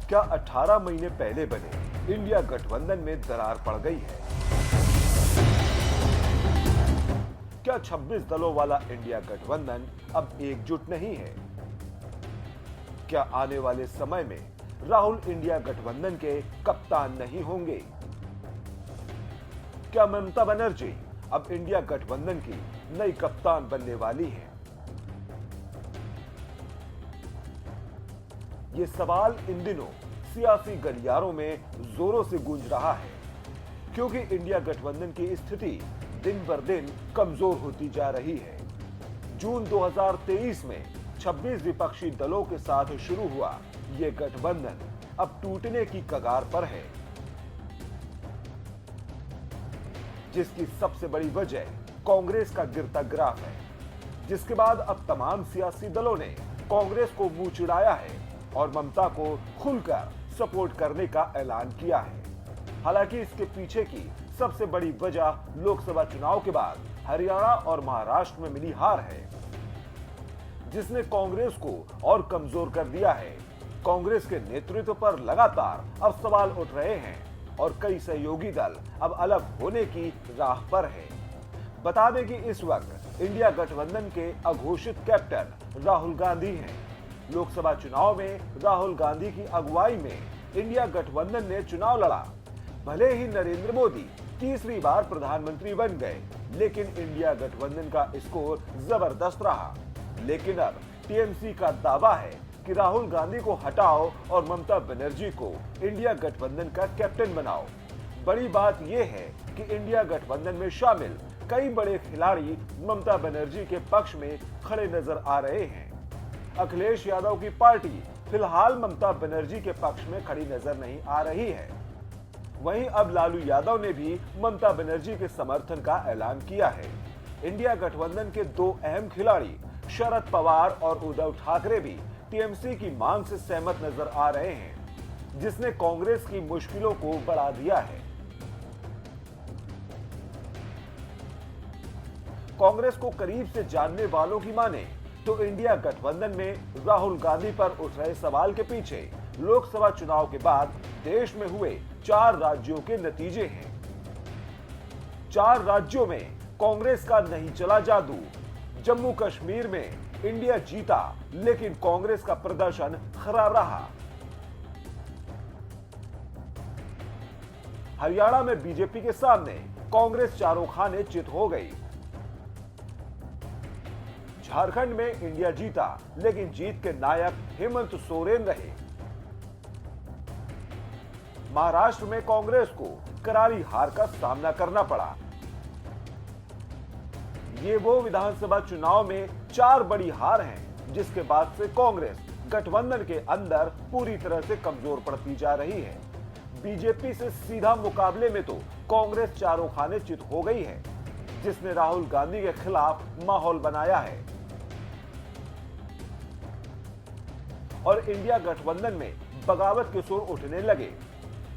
क्या 18 महीने पहले बने इंडिया गठबंधन में दरार पड़ गई है? क्या 26 दलों वाला इंडिया गठबंधन अब एकजुट नहीं है? क्या आने वाले समय में राहुल इंडिया गठबंधन के कप्तान नहीं होंगे? क्या ममता बनर्जी अब इंडिया गठबंधन की नई कप्तान बनने वाली हैं? ये सवाल इन दिनों सियासी गलियारों में जोरों से गूंज रहा है, क्योंकि इंडिया गठबंधन की स्थिति दिन बर दिन कमजोर होती जा रही है। जून 2023 में 26 विपक्षी दलों के साथ शुरू हुआ ये गठबंधन अब टूटने की कगार पर है, जिसकी सबसे बड़ी वजह कांग्रेस का गिरता ग्राफ है, जिसके बाद अब तमाम सियासी दलों ने कांग्रेस को मुंह चिढ़ाया है और ममता को खुलकर सपोर्ट करने का ऐलान किया है। हालांकि इसके पीछे की सबसे बड़ी वजह लोकसभा चुनाव के बाद हरियाणा और महाराष्ट्र में मिली हार है, जिसने कांग्रेस को और कमजोर कर दिया है। कांग्रेस के नेतृत्व पर लगातार अब सवाल उठ रहे हैं और कई सहयोगी दल अब अलग होने की राह पर है। बता दें कि इस वक्त इंडिया गठबंधन के अघोषित कैप्टन राहुल गांधी हैं। लोकसभा चुनाव में राहुल गांधी की अगुवाई में इंडिया गठबंधन ने चुनाव लड़ा। भले ही नरेंद्र मोदी तीसरी बार प्रधानमंत्री बन गए, लेकिन इंडिया गठबंधन का स्कोर जबरदस्त रहा। लेकिन अब टीएमसी का दावा है कि राहुल गांधी को हटाओ और ममता बनर्जी को इंडिया गठबंधन का कैप्टन बनाओ। बड़ी बात यह है कि इंडिया गठबंधन में शामिल कई बड़े खिलाड़ी ममता बनर्जी के पक्ष में खड़े नजर आ रहे हैं। अखिलेश यादव की पार्टी फिलहाल ममता बनर्जी के पक्ष में खड़ी नजर नहीं आ रही है। वहीं अब लालू यादव ने भी ममता बनर्जी के समर्थन का ऐलान किया है। इंडिया गठबंधन के दो अहम खिलाड़ी शरद पवार और उद्धव ठाकरे भी टीएमसी की मांग से सहमत नजर आ रहे हैं, जिसने कांग्रेस की मुश्किलों को बढ़ा दिया है। कांग्रेस को करीब से जानने वालों की माने तो इंडिया गठबंधन में राहुल गांधी पर उठ रहे सवाल के पीछे लोकसभा चुनाव के बाद देश में हुए 4 राज्यों के नतीजे हैं। 4 राज्यों में कांग्रेस का नहीं चला जादू। जम्मू कश्मीर में इंडिया जीता, लेकिन कांग्रेस का प्रदर्शन खराब रहा। हरियाणा में बीजेपी के सामने कांग्रेस चारों खाने चित हो गई। झारखंड में इंडिया जीता, लेकिन जीत के नायक हेमंत सोरेन रहे। महाराष्ट्र में कांग्रेस को करारी हार का सामना करना पड़ा। ये वो विधानसभा चुनाव में 4 बड़ी हार हैं, जिसके बाद से कांग्रेस गठबंधन के अंदर पूरी तरह से कमजोर पड़ती जा रही है। बीजेपी से सीधा मुकाबले में तो कांग्रेस चारों खाने चित हो गई है, जिसने राहुल गांधी के खिलाफ माहौल बनाया है। और इंडिया गठबंधन में बगावत के सुर उठने लगे।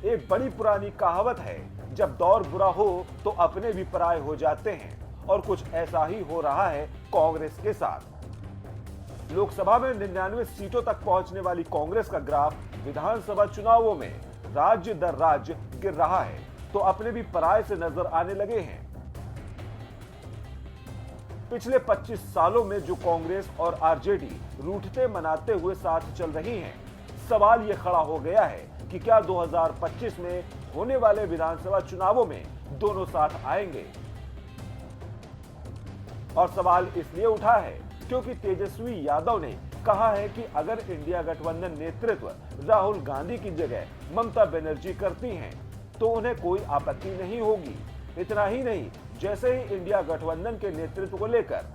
एक बड़ी पुरानी कहावत है, जब दौर बुरा हो तो अपने भी पराये हो जाते हैं, और कुछ ऐसा ही हो रहा है कांग्रेस के साथ। लोकसभा में 99 सीटों तक पहुंचने वाली कांग्रेस का ग्राफ विधानसभा चुनावों में राज्य दर राज्य गिर रहा है, तो अपने भी पराये से नजर आने लगे हैं। पिछले 25 सालों में जो कांग्रेस और आरजेडी रूठते मनाते हुए साथ चल रही हैं, सवाल यह खड़ा हो गया है कि क्या 2025 में होने वाले विधानसभा चुनावों में दोनों साथ आएंगे। और सवाल इसलिए उठा है क्योंकि तेजस्वी यादव ने कहा है कि अगर इंडिया गठबंधन नेतृत्व राहुल गांधी की जगह ममता बनर्जी करती हैं, तो उन्हें कोई आपत्ति नहीं होगी। इतना ही नहीं, जैसे ही इंडिया गठबंधन के नेतृत्व को लेकर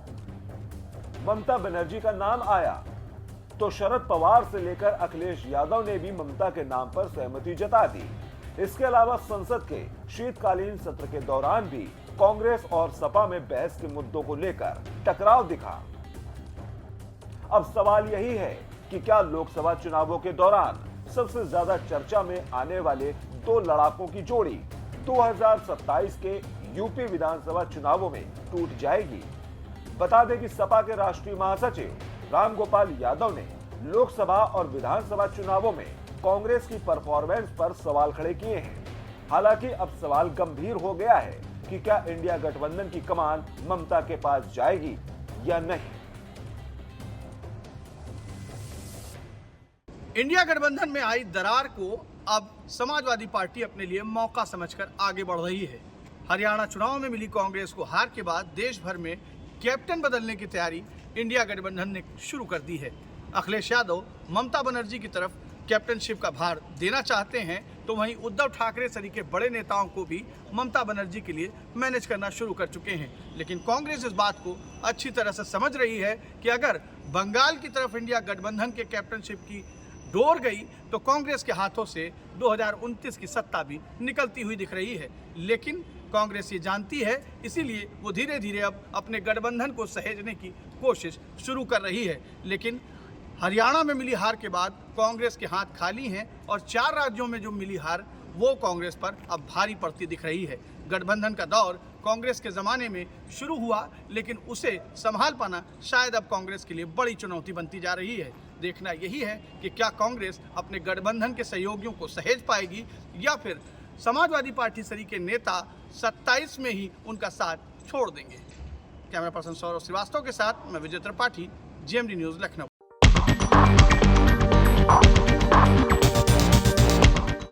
ममता बनर्जी का नाम आया, तो शरद पवार से लेकर अखिलेश यादव ने भी ममता के नाम पर सहमति जता दी। इसके अलावा संसद के शीतकालीन सत्र के दौरान भी कांग्रेस और सपा में बहस के मुद्दों को लेकर टकराव दिखा। अब सवाल यही है कि क्या लोकसभा चुनावों के दौरान सबसे ज्यादा चर्चा में आने वाले 2 लड़ाकों की जोड़ी 2027 के यूपी विधानसभा चुनावों में टूट जाएगी। बता दें कि सपा के राष्ट्रीय महासचिव रामगोपाल यादव ने लोकसभा और विधानसभा चुनावों में कांग्रेस की परफॉर्मेंस पर सवाल खड़े किए हैं। हालांकि अब सवाल गंभीर हो गया है कि क्या इंडिया गठबंधन की कमान ममता के पास जाएगी या नहीं। इंडिया गठबंधन में आई दरार को अब समाजवादी पार्टी अपने लिए मौका समझकर आगे बढ़ रही है। हरियाणा चुनाव में मिली कांग्रेस को हार के बाद देश भर में कैप्टन बदलने की तैयारी इंडिया गठबंधन ने शुरू कर दी है। अखिलेश यादव ममता बनर्जी की तरफ कैप्टनशिप का भार देना चाहते हैं, तो वहीं उद्धव ठाकरे सरीके बड़े नेताओं को भी ममता बनर्जी के लिए मैनेज करना शुरू कर चुके हैं। लेकिन कांग्रेस इस बात को अच्छी तरह से समझ रही है कि अगर बंगाल की तरफ इंडिया गठबंधन के कैप्टनशिप की डोर गई तो कांग्रेस के हाथों से 2029 की सत्ता भी निकलती हुई दिख रही है। लेकिन कांग्रेस ये जानती है, इसीलिए वो धीरे धीरे अब अपने गठबंधन को सहेजने की कोशिश शुरू कर रही है। लेकिन हरियाणा में मिली हार के बाद कांग्रेस के हाथ खाली हैं और 4 राज्यों में जो मिली हार वो कांग्रेस पर अब भारी पड़ती दिख रही है। गठबंधन का दौर कांग्रेस के ज़माने में शुरू हुआ, लेकिन उसे संभाल पाना शायद अब कांग्रेस के लिए बड़ी चुनौती बनती जा रही है। देखना यही है कि क्या कांग्रेस अपने गठबंधन के सहयोगियों को सहेज पाएगी या फिर समाजवादी पार्टी सरी के नेता 27 में ही उनका साथ छोड़ देंगे। कैमरा पर्सन सौरभ श्रीवास्तव के साथ मैं विजय त्रिपाठी, GMD न्यूज़ लखनऊ।